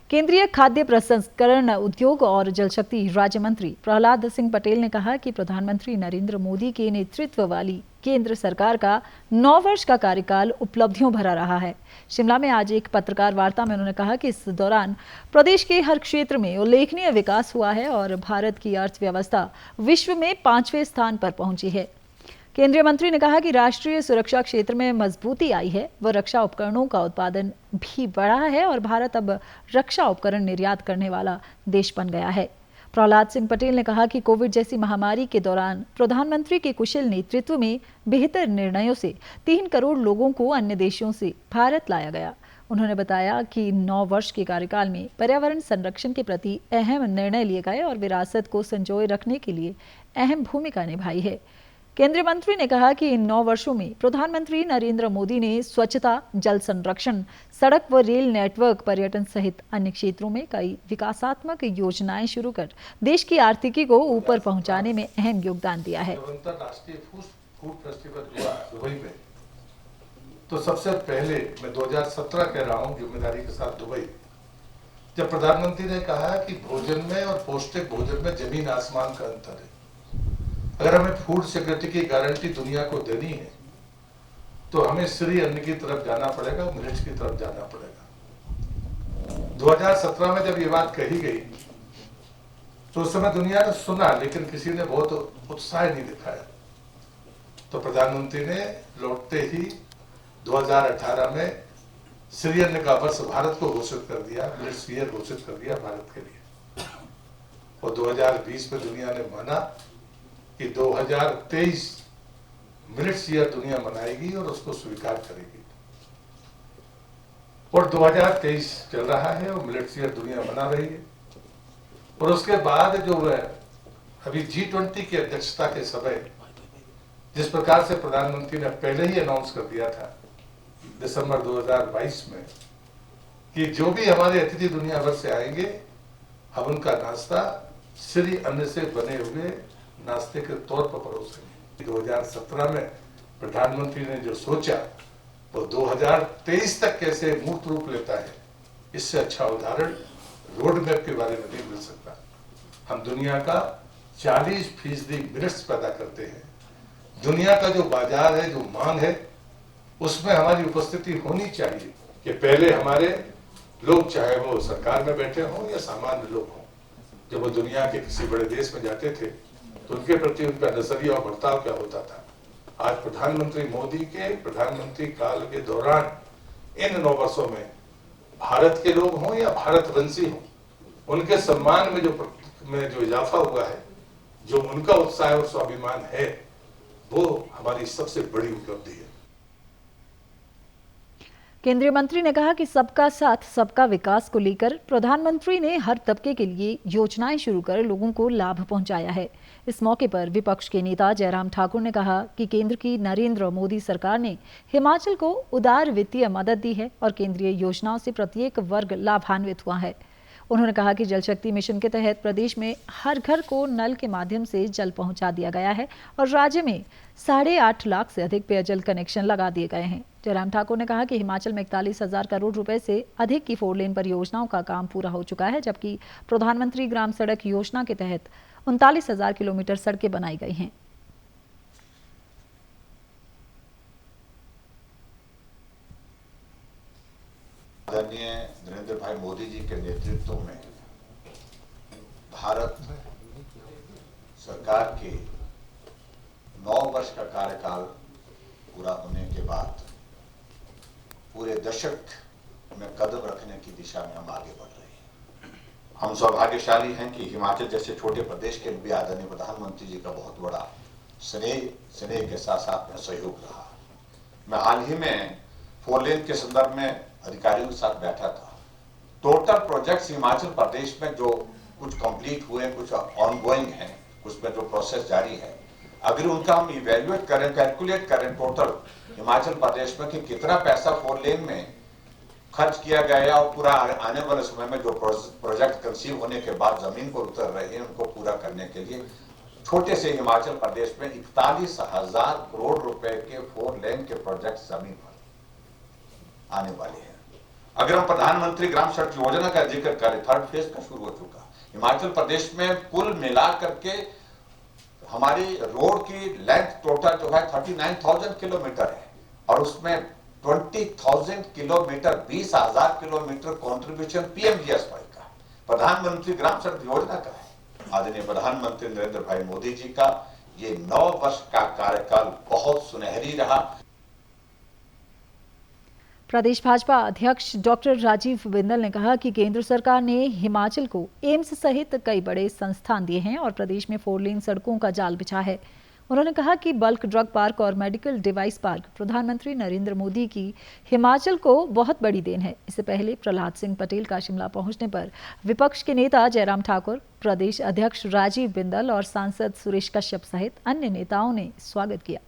केंद्रीय खाद्य प्रसंस्करण उद्योग और जल शक्ति राज्य मंत्री प्रहलाद सिंह पटेल ने कहा कि प्रधानमंत्री नरेंद्र मोदी के नेतृत्व वाली केंद्र सरकार का 9 वर्ष का कार्यकाल उपलब्धियों भरा रहा है। शिमला में आज एक पत्रकार वार्ता में उन्होंने कहा कि इस दौरान प्रदेश के हर क्षेत्र में उल्लेखनीय विकास हुआ है और भारत की अर्थव्यवस्था विश्व में 5वें स्थान पर पहुंची है। केंद्रीय मंत्री ने कहा कि राष्ट्रीय सुरक्षा क्षेत्र में मजबूती आई है, व रक्षा उपकरणों का उत्पादन भी बढ़ा है और भारत अब रक्षा उपकरण निर्यात करने वाला देश बन गया है। प्रहलाद सिंह पटेल ने कहा कि कोविड जैसी महामारी के दौरान प्रधानमंत्री के कुशल नेतृत्व में बेहतर निर्णयों से 3 करोड़ लोगों को अन्य देशों से भारत लाया गया। उन्होंने बताया कि 9 वर्ष के कार्यकाल में पर्यावरण संरक्षण के प्रति अहम निर्णय लिए गए और विरासत को संजोए रखने के लिए अहम भूमिका निभाई है। केंद्रीय मंत्री ने कहा कि इन 9 वर्षों में प्रधानमंत्री नरेंद्र मोदी ने स्वच्छता, जल संरक्षण, सड़क व रेल नेटवर्क, पर्यटन सहित अन्य क्षेत्रों में कई विकासात्मक योजनाएं शुरू कर देश की आर्थिकी को ऊपर पहुंचाने में अहम योगदान दिया है। अंतरराष्ट्रीय फूड फेस्टिवल हुआ दुबई में, तो सबसे पहले मैं 2017 कह रहा हूँ जिम्मेदारी के साथ दुबई, जब प्रधानमंत्री ने कहा कि भोजन में और पौष्टिक भोजन में जमीन आसमान का अंतर है। अगर हमें फूड सिक्योरिटी की गारंटी दुनिया को देनी है तो हमें श्री अन्न की तरफ जाना पड़ेगा, मिलेट्स की तरफ जाना पड़ेगा। 2017 में जब ये बात कही गई तो उस समय दुनिया ने सुना, लेकिन किसी ने बहुत उत्साह नहीं दिखाया। तो प्रधानमंत्री ने लौटते ही 2018 में श्री अन्न का वर्ष भारत को घोषित कर दिया, मिलेट्स ईयर घोषित कर दिया भारत के लिए। और 2020 में दुनिया ने माना कि 2023 मिलेट्स ईयर दुनिया मनाएगी और उसको स्वीकार करेगी। और 2023 चल रहा है और मिलेट्स ईयर दुनिया मना रही है। और उसके बाद जो अभी G20 की अध्यक्षता के समय जिस प्रकार से प्रधानमंत्री ने पहले ही अनाउंस कर दिया था दिसंबर 2022 में कि जो भी हमारे अतिथि दुनिया भर से आएंगे, अब उनका नाश्ता श्री अन्न से बने हुए नाश्ते के तौर पर परोसेंगे। 2017 में प्रधानमंत्री ने जो सोचा वो 2023 तक कैसे मूर्त रूप लेता है, इससे अच्छा उदाहरण रोड मैप के बारे में नहीं मिल सकता। हम दुनिया का 40% मिलेट्स पैदा करते हैं। दुनिया का जो बाजार है, जो मांग है, उसमें हमारी उपस्थिति होनी चाहिए कि पहले हमारे लोग, चाहे वो सरकार में बैठे हों या सामान्य लोग हों, जब वो दुनिया के किसी बड़े देश में जाते थे तो उनके प्रति उनका नजरिया और बर्ताव क्या होता था। आज प्रधानमंत्री मोदी के प्रधानमंत्री काल के दौरान इन 9 वर्षों में भारत के लोग हों या भारतवंशी हों, उनके सम्मान में जो इजाफा हुआ है, जो उनका उत्साह और स्वाभिमान है, वो हमारी सबसे बड़ी उपलब्धि है। केंद्रीय मंत्री ने कहा कि सबका साथ सबका विकास को लेकर प्रधानमंत्री ने हर तबके के लिए योजनाएं शुरू कर लोगों को लाभ पहुंचाया है। इस मौके पर विपक्ष के नेता जयराम ठाकुर ने कहा कि केंद्र की नरेंद्र मोदी सरकार ने हिमाचल को उदार वित्तीय मदद दी है और केंद्रीय योजनाओं से प्रत्येक वर्ग लाभान्वित हुआ है। उन्होंने कहा कि जल शक्ति मिशन के तहत प्रदेश में हर घर को नल के माध्यम से जल पहुंचा दिया गया है और राज्य में 8.5 लाख से अधिक पेयजल कनेक्शन लगा दिए गए हैं। जयराम ठाकुर ने कहा कि हिमाचल में 41,000 करोड़ रुपए से अधिक की 4 लेन परियोजनाओं का काम पूरा हो चुका है, जबकि प्रधानमंत्री ग्राम सड़क योजना के तहत 39,000 किलोमीटर सड़कें बनाई गई हैं। आदरणीय नरेंद्र भाई मोदी जी के नेतृत्व में भारत सरकार के 9 वर्ष का कार्यकाल पूरा होने के बाद पूरे दशक में कदम रखने की दिशा में हम आगे बढ़ रहे हैं। हम सौभाग्यशाली हैं कि हिमाचल जैसे छोटे प्रदेश के भी आदरणीय प्रधानमंत्री जी का बहुत बड़ा स्नेह के साथ साथ में सहयोग रहा। मैं हाल ही में 4 लेन के संदर्भ में अधिकारियों के साथ बैठा था। टोटल प्रोजेक्ट्स हिमाचल प्रदेश में जो कुछ कंप्लीट हुए, कुछ ऑनगोइंग हैं, कुछ में जो प्रोसेस जारी है, अगर उनका हम इवेल्युएट करें, कैलकुलेट करें टोटल हिमाचल प्रदेश में कि कितना पैसा 4 लेन में खर्च किया गया और पूरा आने वाले समय में जो प्रोजेक्ट कंसीव होने के बाद जमीन पर उतर रहे हैं उनको पूरा करने के लिए छोटे से हिमाचल प्रदेश में 41,000 करोड़ रुपए के 4 लेन के प्रोजेक्ट जमीन पर आने वाले हैं। अगर हम प्रधानमंत्री ग्राम सड़क योजना का जिक्र करें, थर्ड फेज का शुरू हो चुका। हिमाचल प्रदेश में कुल मिला करके हमारी रोड की लेंथ टोटल जो है 39,000 किलोमीटर है और उसमें 20,000 किलोमीटर 20,000 किलोमीटर कंट्रीब्यूशन पीएमजीएसवाई का, प्रधानमंत्री ग्राम सड़क योजना का है। आदरणीय प्रधानमंत्री नरेंद्र भाई मोदी जी का ये 9 वर्ष का कार्यकाल बहुत सुनहरी रहा। प्रदेश भाजपा अध्यक्ष डॉक्टर राजीव बिंदल ने कहा कि केंद्र सरकार ने हिमाचल को एम्स सहित कई बड़े संस्थान दिए हैं और प्रदेश में 4 लेन सड़कों का जाल बिछा है। उन्होंने कहा कि बल्क ड्रग पार्क और मेडिकल डिवाइस पार्क प्रधानमंत्री नरेंद्र मोदी की हिमाचल को बहुत बड़ी देन है। इससे पहले प्रहलाद सिंह पटेल का शिमला पहुंचने पर विपक्ष के नेता जयराम ठाकुर, प्रदेश अध्यक्ष राजीव बिंदल और सांसद सुरेश कश्यप सहित अन्य नेताओं ने स्वागत किया।